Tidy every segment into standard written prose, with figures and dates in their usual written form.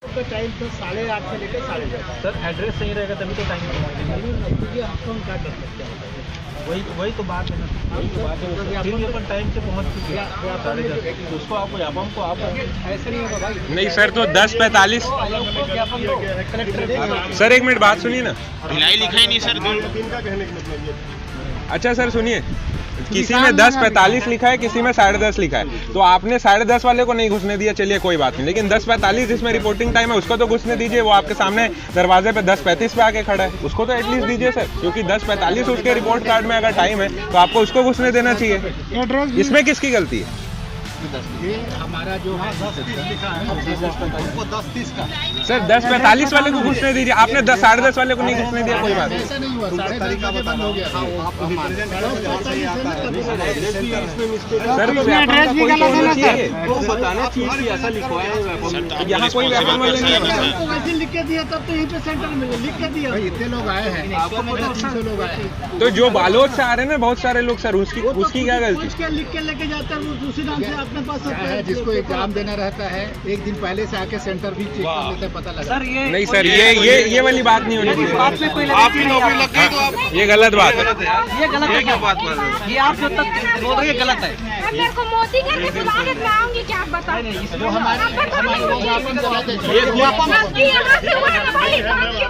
का टाइम था 8:30 से लेकर 10:30। सर एड्रेस सही रहेगा तभी तो टाइम नजदीकी आपको हम क्या कर सकते हैं? वही तो बात है ना, वही तो बात है। फिर भी अपन टाइम से पहुंच चुके हैं 10:30। उसको आपको यापम को आप ऐसे नहीं होगा भाई। नहीं सर, तो 10:45। सर एक मिनट बात सुनिए ना। भिलाई लिखा ही नहीं सर। अच्छा सर सुनिए, किसी में 10:45 लिखा है, किसी में 10:30 लिखा है, तो आपने 10:30 वाले को नहीं घुसने दिया, चलिए कोई बात नहीं, लेकिन 10:45 जिसमें रिपोर्टिंग टाइम है उसको तो घुसने दीजिए। वो आपके सामने दरवाजे पे 10:35 पे आके खड़ा है, उसको तो एटलीस्ट दीजिए सर, क्योंकि 10:45 उसके रिपोर्ट कार्ड में अगर टाइम है तो आपको उसको घुसने देना चाहिए। इसमें किसकी गलती है? ये हमारा जो है 10:30 लिखा है, हमको 10:30 का। सर 10:45 वाले को घुसने दीजिए, आपने 10:30 वाले को नहीं घुसने दिया, कोई बात नहीं। ऐसा नहीं हुआ, 10:30 बंद हो गया। सर तो एड्रेस भी गलत है ना सर। वो बताना चाहिए कि ऐसा लिखवाया है। यहाँ कोई व्यापार वाले नहीं है। वैसे लिख के दिया तब तो यहीं पे सेंटर में लिख के दिया। इतने लोग आए हैं, आपको पता 300 लोग आए हैं। तो जो बालोद से आ रहे हैं ना बहुत सारे लोग सर, उसकी क्या गलती? पूछ के लिख के लेके जाते हैं, वो उसी नाम से अपने पास है। जिसको एग्जाम देना रहता है एक दिन पहले से आके सेंटर भी चेक कर लेते हैं, पता लगा। सर नहीं सर, ये वाली बात नहीं होनी चाहिए। बात में कोई आप ही नौकरी लग गई तो आप ये गलत बात है। ये गलत है, क्या बात कर रहे हो? ये आप जो तक बोल रहे हैं गलत है। मेरे को मोदी का भी बुला के मैं आऊंगी, क्या आप बताओ?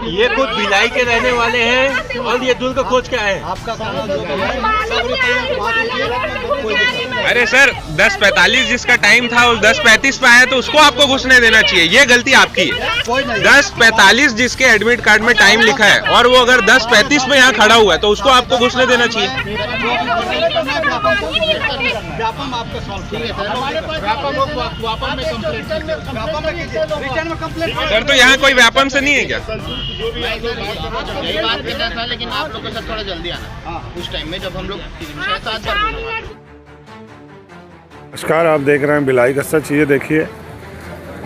ये खुद भिलाई के रहने वाले हैं और ये दूर का खोज के आए हैं। आपका सारा जो अरे सर 10:45 जिसका टाइम था वो 10:35 पे आया, तो उसको आपको घुसने देना चाहिए, ये गलती आपकी है। 10:45 जिसके एडमिट कार्ड में टाइम लिखा है और वो अगर 10:35 में यहाँ खड़ा हुआ है तो उसको आपको घुसने देना चाहिए। व्यापम आपका सॉल्व किया है। हमारे पास व्यापम में कंप्लेंट रिटर्न में कंप्लेंट। सर तो यहाँ कोई व्यापम से नहीं है क्या? यही बात करना था, लेकिन आप लोगों से थोड़ा जल्दी आना उस टाइम में जब हम लोग 7 बार। नमस्कार, आप देख रहे हैं भिलाई का सच। ये देखिए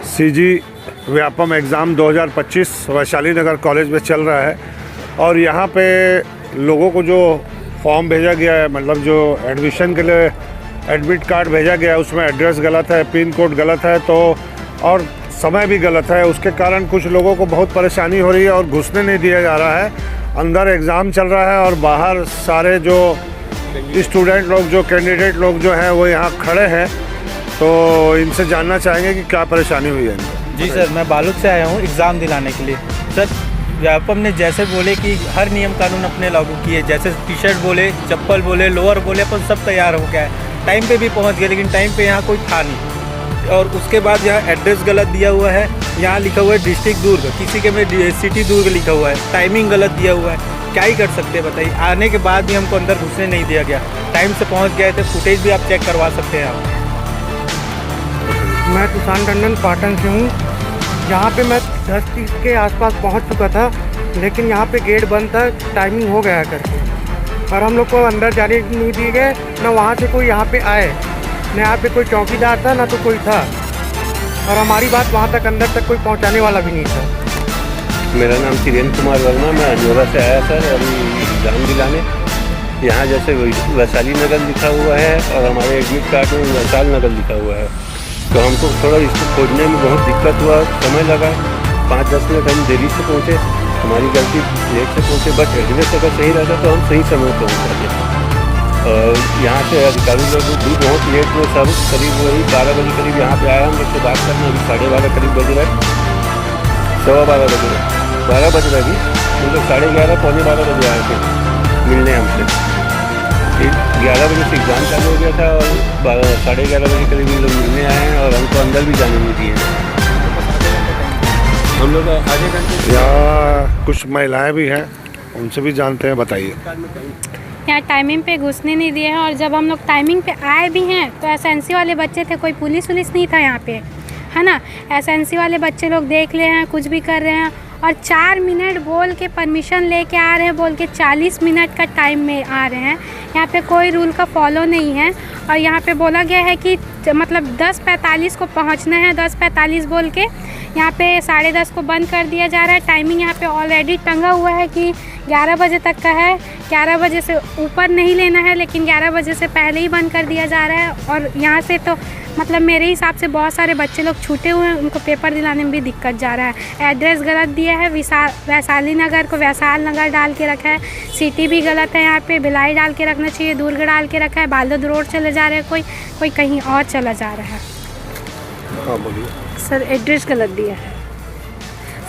सीजी व्यापम एग्ज़ाम 2025 वैशाली नगर कॉलेज में चल रहा है और यहाँ पे लोगों को जो फॉर्म भेजा गया है, मतलब जो एडमिशन के लिए एडमिट कार्ड भेजा गया है, उसमें एड्रेस गलत है, पिन कोड गलत है, तो और समय भी गलत है। उसके कारण कुछ लोगों को बहुत परेशानी हो रही है और घुसने नहीं दिया जा रहा है। अंदर एग्ज़ाम चल रहा है और बाहर सारे जो स्टूडेंट लोग, जो कैंडिडेट लोग जो हैं वो यहाँ खड़े हैं, तो इनसे जानना चाहेंगे कि क्या परेशानी हुई है। जी सर, मैं बालूद से आया हूँ एग्ज़ाम दिलाने के लिए। सर व्यापम ने जैसे बोले कि हर नियम कानून अपने लागू किए, जैसे टी शर्ट बोले, चप्पल बोले, लोअर बोले, अपन सब तैयार हो गया है, टाइम पे भी पहुँच गए, लेकिन टाइम पे यहाँ कोई था नहीं। और उसके बाद यहाँ एड्रेस गलत दिया हुआ है, यहाँ लिखा हुआ है डिस्ट्रिक्ट दुर्ग, किसी के में सिटी दुर्ग लिखा हुआ है, टाइमिंग गलत दिया हुआ है। क्या ही कर सकते हैं बताइए। आने के बाद भी हमको अंदर घुसने नहीं दिया गया, टाइम से पहुंच गए थे। फुटेज भी आप चेक करवा सकते हैं आप। मैं तुषार टंडन पाटन से हूँ। यहाँ पे मैं 10:30 के आसपास पहुँच चुका था, लेकिन यहाँ पे गेट बंद था, टाइमिंग हो गया करके, और हम लोग को अंदर जाने नहीं दिए गए। ना वहाँ से कोई यहाँ पे आए, न यहाँ पे कोई चौकीदार था, ना तो कोई था, और हमारी बात वहाँ तक अंदर तक कोई पहुँचाने वाला भी नहीं था। मेरा नाम किरण कुमार वर्मा, मैं अजोरा से आया सर अभी एग्ज़ाम दिलाने। यहाँ जैसे वैशाली नगर लिखा हुआ है और हमारे एडमिट कार्ड में वैशाल नगर लिखा हुआ है, तो हमको थोड़ा इसको खोजने में बहुत दिक्कत हुआ, समय लगा। 5-10 मिनट हम देरी से पहुँचे, हमारी गलती, लेट से पहुँचे। बट एड्रेस अगर सही रहता तो हम सही समय पहुँच जाते। और यहाँ से अधिकारी लोग भी बहुत लेट में, सब करीब वही 12 बजे करीब यहाँ पे आया हम लोग से बात करने। अभी 12:30 करीब बज रहा है, 12:15 बज रहे, 12 बज रहे अभी। हम लोग 11:30 पौने 12 बजे आए थे मिलने हमसे। फिर 11 बजे से एग्ज़ाम चालू हो गया था और 11:30 बजे करीब हम लोग मिलने आए हैं और हमको अंदर भी जाने नहीं दिए। हम लोग आधे घंटे। यहाँ कुछ महिलाएं भी हैं, उनसे भी जानते हैं, बताइए। यहाँ टाइमिंग पे घुसने नहीं दिए हैं, और जब हम लोग टाइमिंग पे आए भी हैं तो एसएनसी वाले बच्चे थे, कोई पुलिस नहीं था यहाँ पे, है ना। एसएनसी वाले बच्चे लोग देख ले हैं, कुछ भी कर रहे हैं, और 4 मिनट बोल के परमिशन लेके आ रहे हैं, बोल के 40 मिनट का टाइम में आ रहे हैं। यहाँ पे कोई रूल का फॉलो नहीं है, और यहाँ पे बोला गया है कि मतलब 10:45 को पहुंचना है, 10:45 बोल के यहाँ पे 10:30 को बंद कर दिया जा रहा है। टाइमिंग यहाँ पे ऑलरेडी टंगा हुआ है कि 11 बजे तक का है, 11 बजे से ऊपर नहीं लेना है, लेकिन 11 बजे से पहले ही बंद कर दिया जा रहा है। और यहाँ से तो मतलब मेरे हिसाब से बहुत सारे बच्चे लोग छूटे हुए हैं, उनको पेपर दिलाने में भी दिक्कत जा रहा है। एड्रेस गलत दिया है, वैशाली नगर को वैशाल नगर डाल के रखा है, सिटी भी गलत है, यहाँ पे भिलाई डाल के रखना चाहिए, दुर्ग डाल के रखा है, बालद रोड चले जा रहे हैं, कोई कहीं और चला जा रहा है। हाँ बोलिए सर, एड्रेस गलत दिया है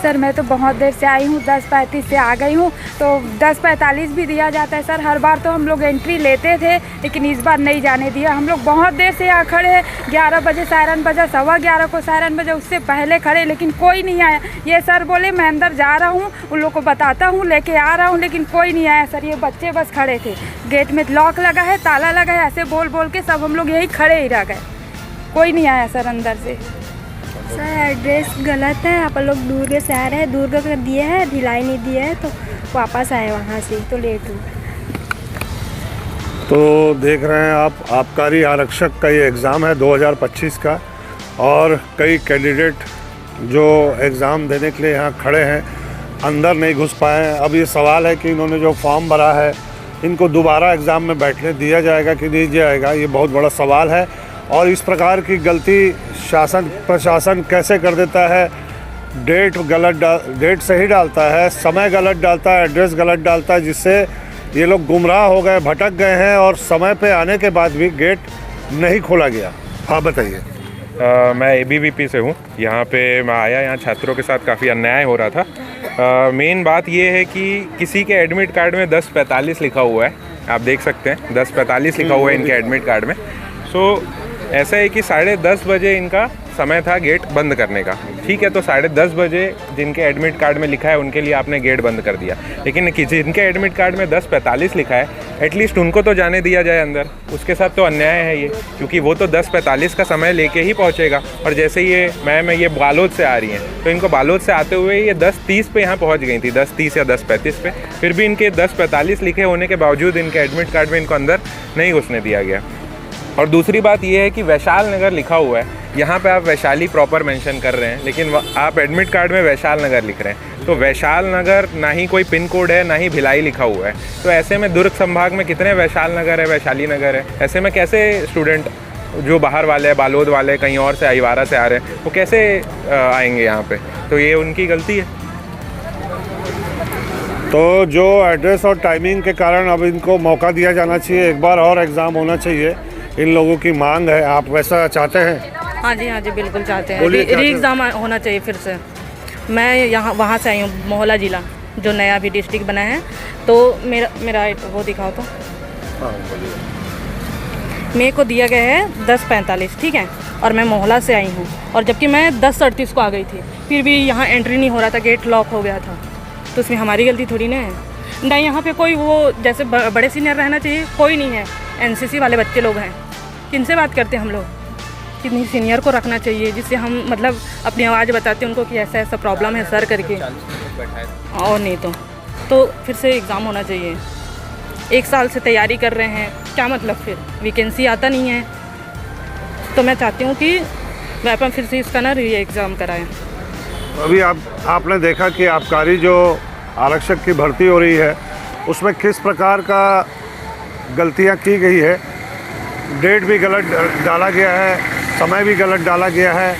सर। मैं तो बहुत देर से आई हूँ, 10:35 से आ गई हूँ, तो 10:45 भी दिया जाता है सर। हर बार तो हम लोग एंट्री लेते थे, लेकिन इस बार नहीं जाने दिया। हम लोग बहुत देर से यहाँ खड़े हैं, 11 बजे सायरन बजा, 11:15 को सायरन बजा, उससे पहले खड़े, लेकिन कोई नहीं आया। ये सर बोले मैं अंदर जा रहा हूँ, उन लोग को बताता हूँ, लेके आ रहा हूँ, लेकिन कोई नहीं आया सर। ये बच्चे बस खड़े थे, गेट में लॉक लगा है, ताला लगा है, ऐसे बोल के सब हम लोग यही खड़े ही रह गए, कोई नहीं आया सर अंदर से। सर एड्रेस गलत है, आप लोग दुर्ग से आ रहे हैं, दुर्ग का दिए है, भिलाई नहीं दिए है, तो वापस आए वहाँ से, तो लेट हुआ। तो देख रहे हैं आप, आबकारी आरक्षक का ये एग्ज़ाम है 2025 का, और कई कैंडिडेट जो एग्ज़ाम देने के लिए यहाँ खड़े हैं अंदर नहीं घुस पाए हैं। अब ये सवाल है कि इन्होंने जो फॉर्म भरा है, इनको दोबारा एग्ज़ाम में बैठने दिया जाएगा कि नहीं दिया जाएगा, ये बहुत बड़ा सवाल है। और इस प्रकार की गलती प्रशासन कैसे कर देता है? डेट सही डालता है, समय गलत डालता है, एड्रेस गलत डालता है, जिससे ये लोग गुमराह हो गए, भटक गए हैं, और समय पे आने के बाद भी गेट नहीं खोला गया। हाँ बताइए। मैं ABVP से हूँ। यहाँ पे मैं आया, यहाँ छात्रों के साथ काफ़ी अन्याय हो रहा था। मेन बात ये है कि किसी के एडमिट कार्ड में 10:45 लिखा हुआ है, आप देख सकते हैं 10:45 लिखा हुआ है इनके एडमिट कार्ड में। सो ऐसा है कि 10:30 बजे इनका समय था गेट बंद करने का, ठीक है। तो 10:30 बजे जिनके एडमिट कार्ड में लिखा है उनके लिए आपने गेट बंद कर दिया, लेकिन जिनके एडमिट कार्ड में 10:45 लिखा है, एटलीस्ट उनको तो जाने दिया जाए अंदर। उसके साथ तो अन्याय है ये, क्योंकि वो तो 10:45 का समय लेके ही पहुंचेगा। और जैसे ये मैम ये बालोद से आ रही हैं, तो इनको बालोद से आते हुए ये 10:30 पे यहाँ पहुँच गई थी, 10:30 या 10:35 पे, फिर भी इनके 10:45 लिखे होने के बावजूद इनके एडमिट कार्ड में इनको अंदर नहीं घुसने दिया गया। और दूसरी बात ये है कि वैशाल नगर लिखा हुआ है, यहाँ पे आप वैशाली प्रॉपर मेंशन कर रहे हैं, लेकिन आप एडमिट कार्ड में वैशाल नगर लिख रहे हैं। तो वैशाल नगर ना ही कोई पिन कोड है, ना ही भिलाई लिखा हुआ है। तो ऐसे में दुर्ग संभाग में कितने वैशाल नगर है, वैशाली नगर है? ऐसे में कैसे स्टूडेंट जो बाहर वाले हैं, बालोद वाले, कहीं और से अहिवारा से आ रहे हैं, वो कैसे आएंगे यहाँ पे? तो ये उनकी गलती है। तो जो एड्रेस और टाइमिंग के कारण अब इनको मौका दिया जाना चाहिए, एक बार और एग्ज़ाम होना चाहिए, इन लोगों की मांग है। आप वैसा चाहते हैं? हाँ जी बिल्कुल चाहते हैं, री एग्ज़ाम होना चाहिए फिर से। मैं वहाँ से आई हूँ, मोहला ज़िला, जो नया भी डिस्ट्रिक्ट बना है। तो मेरा वो दिखाओ तो। मेरे को दिया गया है 10:45, ठीक है, और मैं मोहला से आई हूँ, और जबकि मैं 10:38 को आ गई थी, फिर भी यहाँ एंट्री नहीं हो रहा था, गेट लॉक हो गया था। तो उसमें हमारी गलती थोड़ी ना है। नहीं, यहाँ पे कोई वो जैसे बड़े सीनियर रहना चाहिए, कोई नहीं है। NCC वाले बच्चे लोग हैं, किनसे बात करते हैं हम लोग? कितनी सीनियर को रखना चाहिए, जिससे हम मतलब अपनी आवाज़ बताते हैं उनको कि ऐसा ऐसा प्रॉब्लम है सर करके, और नहीं तो फिर से एग्ज़ाम होना चाहिए। 1 साल से तैयारी कर रहे हैं, क्या मतलब? फिर वैकेंसी आता नहीं है। तो मैं चाहती हूँ कि व्यापम फिर से इसका ना री एग्ज़ाम कराएं। अभी आपने देखा कि आबकारी जो आरक्षक की भर्ती हो रही है, उसमें किस प्रकार का गलतियाँ की गई है। डेट भी गलत डाला गया है, समय भी गलत डाला गया है,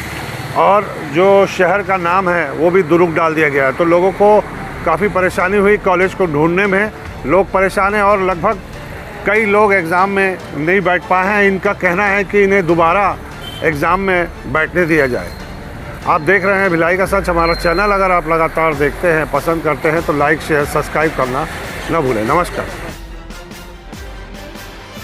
और जो शहर का नाम है वो भी दुर्ग डाल दिया गया है। तो लोगों को काफ़ी परेशानी हुई, कॉलेज को ढूंढने में लोग परेशान हैं, और लगभग कई लोग एग्ज़ाम में नहीं बैठ पाए हैं। इनका कहना है कि इन्हें दोबारा एग्ज़ाम में बैठने दिया जाए। आप देख रहे हैं भिलाई का सच, हमारा चैनल अगर आप लगातार देखते हैं, पसंद करते हैं, तो लाइक शेयर सब्सक्राइब करना न भूलें। नमस्कार।